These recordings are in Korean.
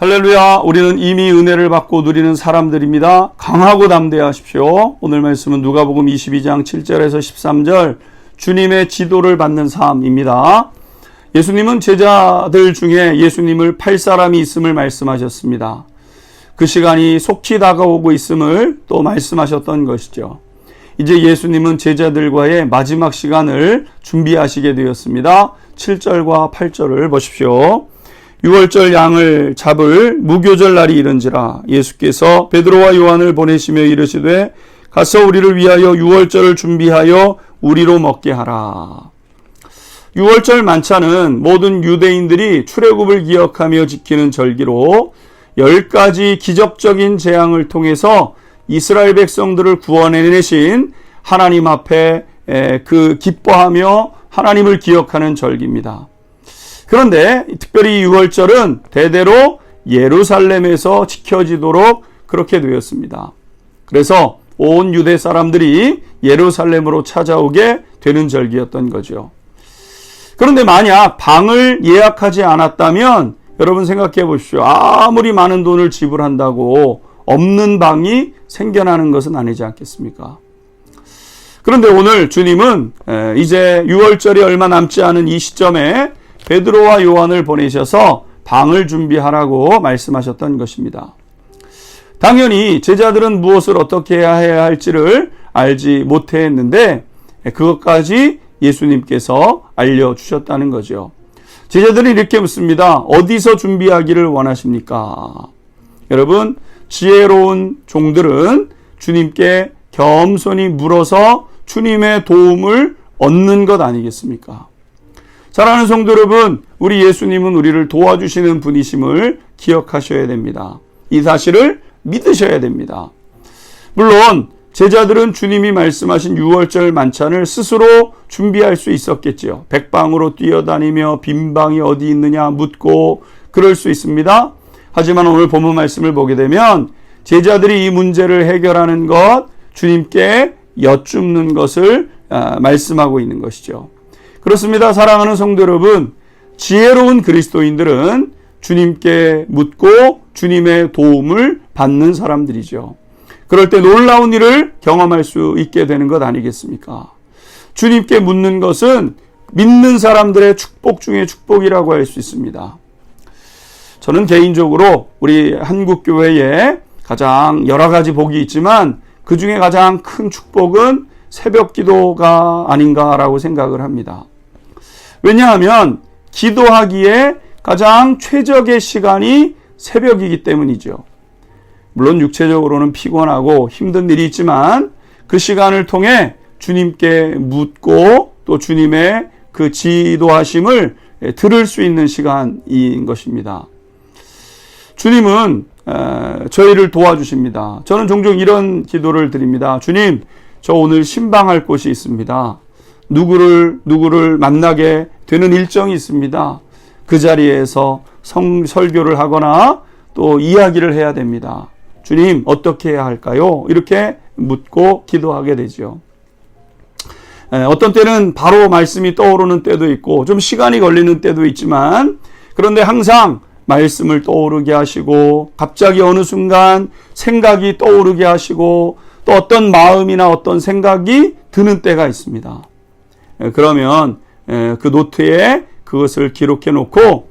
할렐루야. 우리는 이미 은혜를 받고 누리는 사람들입니다. 강하고 담대하십시오. 오늘 말씀은 누가복음 22장 7절에서 13절 주님의 지도를 받는 삶입니다. 예수님은 제자들 중에 예수님을 팔 사람이 있음을 말씀하셨습니다. 그 시간이 속히 다가오고 있음을 또 말씀하셨던 것이죠. 이제 예수님은 제자들과의 마지막 시간을 준비하시게 되었습니다. 7절과 8절을 보십시오. 6월절 양을 잡을 무교절 날이 이른지라 예수께서 베드로와 요한을 보내시며 이르시되 가서 우리를 위하여 6월절을 준비하여 우리로 먹게 하라. 6월절 만찬은 모든 유대인들이 출애굽을 기억하며 지키는 절기로 10가지 기적적인 재앙을 통해서 이스라엘 백성들을 구원해내신 하나님 앞에 기뻐하며 하나님을 기억하는 절기입니다. 그런데 특별히 6월절은 대대로 예루살렘에서 지켜지도록 그렇게 되었습니다. 그래서 온 유대 사람들이 예루살렘으로 찾아오게 되는 절기였던 거죠. 그런데 만약 방을 예약하지 않았다면 여러분 생각해 보십시오. 아무리 많은 돈을 지불한다고 없는 방이 생겨나는 것은 아니지 않겠습니까? 그런데 오늘 주님은 이제 6월절이 얼마 남지 않은 이 시점에 베드로와 요한을 보내셔서 방을 준비하라고 말씀하셨던 것입니다. 당연히 제자들은 무엇을 어떻게 해야 할지를 알지 못했는데 그것까지 예수님께서 알려주셨다는 거죠. 제자들이 이렇게 묻습니다. 어디서 준비하기를 원하십니까? 여러분, 지혜로운 종들은 주님께 겸손히 물어서 주님의 도움을 얻는 것 아니겠습니까? 사랑하는 성도 여러분, 우리 예수님은 우리를 도와주시는 분이심을 기억하셔야 됩니다. 이 사실을 믿으셔야 됩니다. 물론 제자들은 주님이 말씀하신 6월절 만찬을 스스로 준비할 수 있었겠지요. 백방으로 뛰어다니며 빈 방이 어디 있느냐 묻고 그럴 수 있습니다. 하지만 오늘 본문 말씀을 보게 되면 제자들이 이 문제를 해결하는 것, 주님께 여쭙는 것을 말씀하고 있는 것이죠. 그렇습니다. 사랑하는 성도 여러분, 지혜로운 그리스도인들은 주님께 묻고 주님의 도움을 받는 사람들이죠. 그럴 때 놀라운 일을 경험할 수 있게 되는 것 아니겠습니까? 주님께 묻는 것은 믿는 사람들의 축복 중에 축복이라고 할 수 있습니다. 저는 개인적으로 우리 한국교회에 가장 여러 가지 복이 있지만 그 중에 가장 큰 축복은 새벽 기도가 아닌가라고 생각을 합니다. 왜냐하면 기도하기에 가장 최적의 시간이 새벽이기 때문이죠. 물론 육체적으로는 피곤하고 힘든 일이 있지만 그 시간을 통해 주님께 묻고 또 주님의 그 지도하심을 들을 수 있는 시간인 것입니다. 주님은 저희를 도와주십니다. 저는 종종 이런 기도를 드립니다. 주님, 저 오늘 신방할 곳이 있습니다. 누구를 만나게 되는 일정이 있습니다. 그 자리에서 설교를 하거나 또 이야기를 해야 됩니다. 주님, 어떻게 해야 할까요? 이렇게 묻고 기도하게 되죠. 어떤 때는 바로 말씀이 떠오르는 때도 있고 좀 시간이 걸리는 때도 있지만 그런데 항상 말씀을 떠오르게 하시고 갑자기 어느 순간 생각이 떠오르게 하시고 또 어떤 마음이나 어떤 생각이 드는 때가 있습니다. 그러면 그 노트에 그것을 기록해 놓고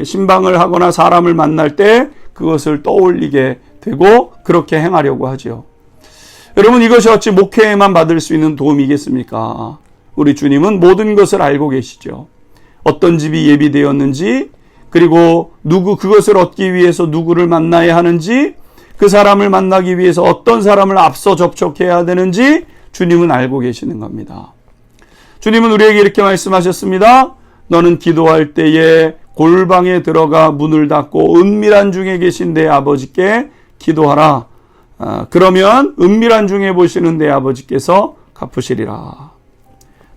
신방을 하거나 사람을 만날 때 그것을 떠올리게 되고 그렇게 행하려고 하죠. 여러분, 이것이 어찌 목회에만 받을 수 있는 도움이겠습니까? 우리 주님은 모든 것을 알고 계시죠. 어떤 집이 예비되었는지, 그리고 그것을 얻기 위해서 누구를 만나야 하는지, 그 사람을 만나기 위해서 어떤 사람을 앞서 접촉해야 되는지 주님은 알고 계시는 겁니다. 주님은 우리에게 이렇게 말씀하셨습니다. 너는 기도할 때에 골방에 들어가 문을 닫고 은밀한 중에 계신 내 아버지께 기도하라. 그러면 은밀한 중에 보시는 내 아버지께서 갚으시리라.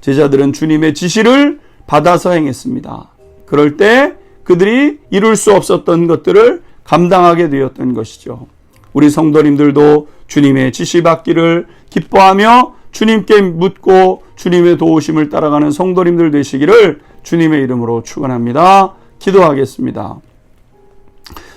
제자들은 주님의 지시를 받아서 행했습니다. 그럴 때 그들이 이룰 수 없었던 것들을 감당하게 되었던 것이죠. 우리 성도님들도 주님의 지시받기를 기뻐하며 주님께 묻고 주님의 도우심을 따라가는 성도님들 되시기를 주님의 이름으로 축원합니다. 기도하겠습니다.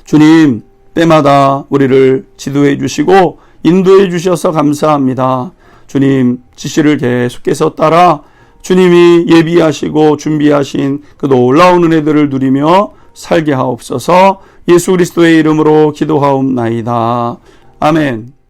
주님, 때마다 우리를 지도해 주시고 인도해 주셔서 감사합니다. 주님, 지시를 계속해서 따라 주님이 예비하시고 준비하신 그 놀라운 은혜들을 누리며 살게 하옵소서. 예수 그리스도의 이름으로 기도하옵나이다. 아멘.